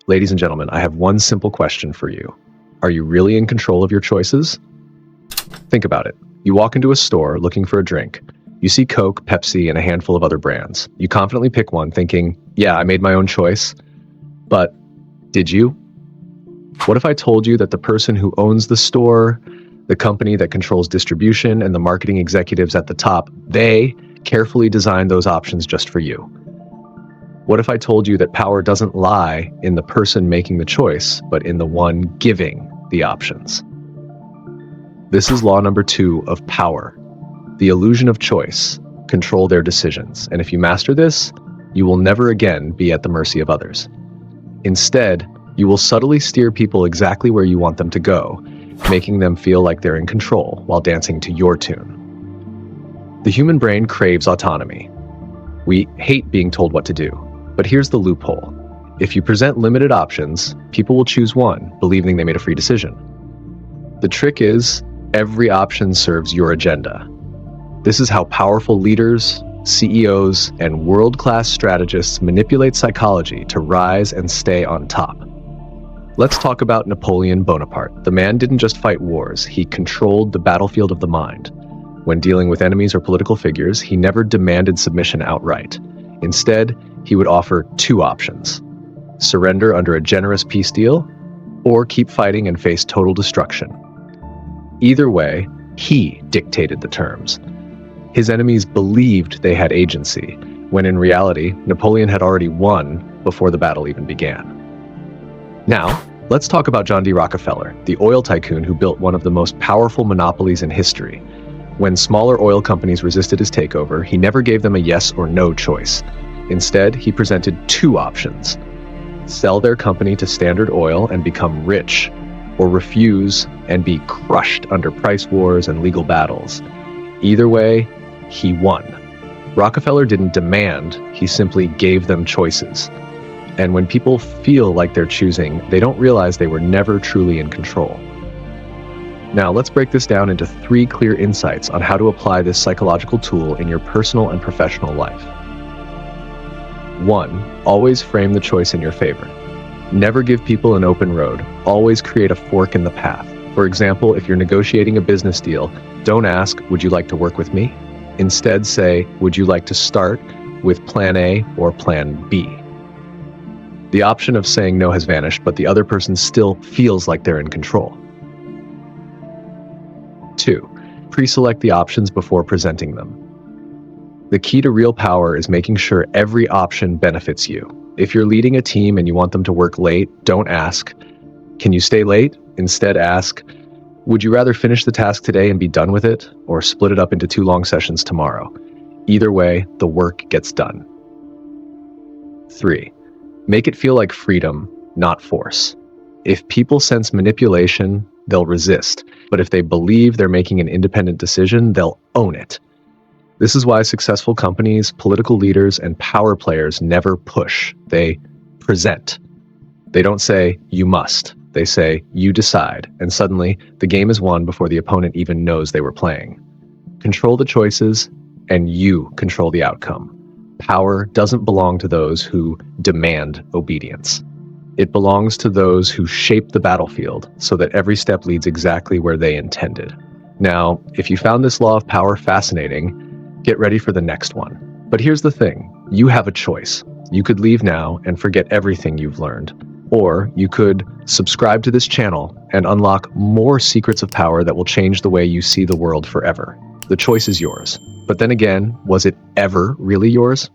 Ladies and gentlemen, I have one simple question for you. Are you really in control of your choices? Think about it. You walk into a store looking for a drink. You see Coke, Pepsi, and a handful of other brands. You confidently pick one thinking, yeah, I made my own choice. But did you? What if I told you that the person who owns the store, the company that controls distribution, and the marketing executives at the top, they carefully designed those options just for you? What if I told you that power doesn't lie in the person making the choice, but in the one giving the options? This is law number 2 of power. The illusion of choice. Control their decisions. And if you master this, you will never again be at the mercy of others. Instead, you will subtly steer people exactly where you want them to go, making them feel like they're in control while dancing to your tune. The human brain craves autonomy. We hate being told what to do. But here's the loophole. If you present limited options, people will choose one, believing they made a free decision. The trick is, every option serves your agenda. This is how powerful leaders, CEOs, and world-class strategists manipulate psychology to rise and stay on top. Let's talk about Napoleon Bonaparte. The man didn't just fight wars, he controlled the battlefield of the mind. When dealing with enemies or political figures, he never demanded submission outright. Instead, he would offer 2 options: surrender under a generous peace deal, or keep fighting and face total destruction. Either way, he dictated the terms. His enemies believed they had agency, when in reality, Napoleon had already won before the battle even began. Now, let's talk about John D. Rockefeller, the oil tycoon who built one of the most powerful monopolies in history. When smaller oil companies resisted his takeover, he never gave them a yes or no choice. Instead, he presented 2 options: sell their company to Standard Oil and become rich, or refuse and be crushed under price wars and legal battles. Either way, he won. Rockefeller didn't demand, he simply gave them choices. And when people feel like they're choosing, they don't realize they were never truly in control. Now, let's break this down into 3 clear insights on how to apply this psychological tool in your personal and professional life. 1. Always frame the choice in your favor. Never give people an open road. Always create a fork in the path. For example, if you're negotiating a business deal, don't ask, would you like to work with me? Instead say, would you like to start with plan A or plan B? The option of saying no has vanished, but the other person still feels like they're in control. 2. Pre-select the options before presenting them. The key to real power is making sure every option benefits you. If you're leading a team and you want them to work late, don't ask, can you stay late? Instead ask, would you rather finish the task today and be done with it, or split it up into 2 long sessions tomorrow? Either way, the work gets done. 3. Make it feel like freedom, not force. If people sense manipulation, they'll resist. But if they believe they're making an independent decision, they'll own it. This is why successful companies, political leaders, and power players never push. They present. They don't say, you must. They say, you decide. And suddenly, the game is won before the opponent even knows they were playing. Control the choices, and you control the outcome. Power doesn't belong to those who demand obedience. It belongs to those who shape the battlefield so that every step leads exactly where they intended. Now, if you found this law of power fascinating, get ready for the next one. But here's the thing, you have a choice. You could leave now and forget everything you've learned. Or you could subscribe to this channel and unlock more secrets of power that will change the way you see the world forever. The choice is yours. But then again, was it ever really yours?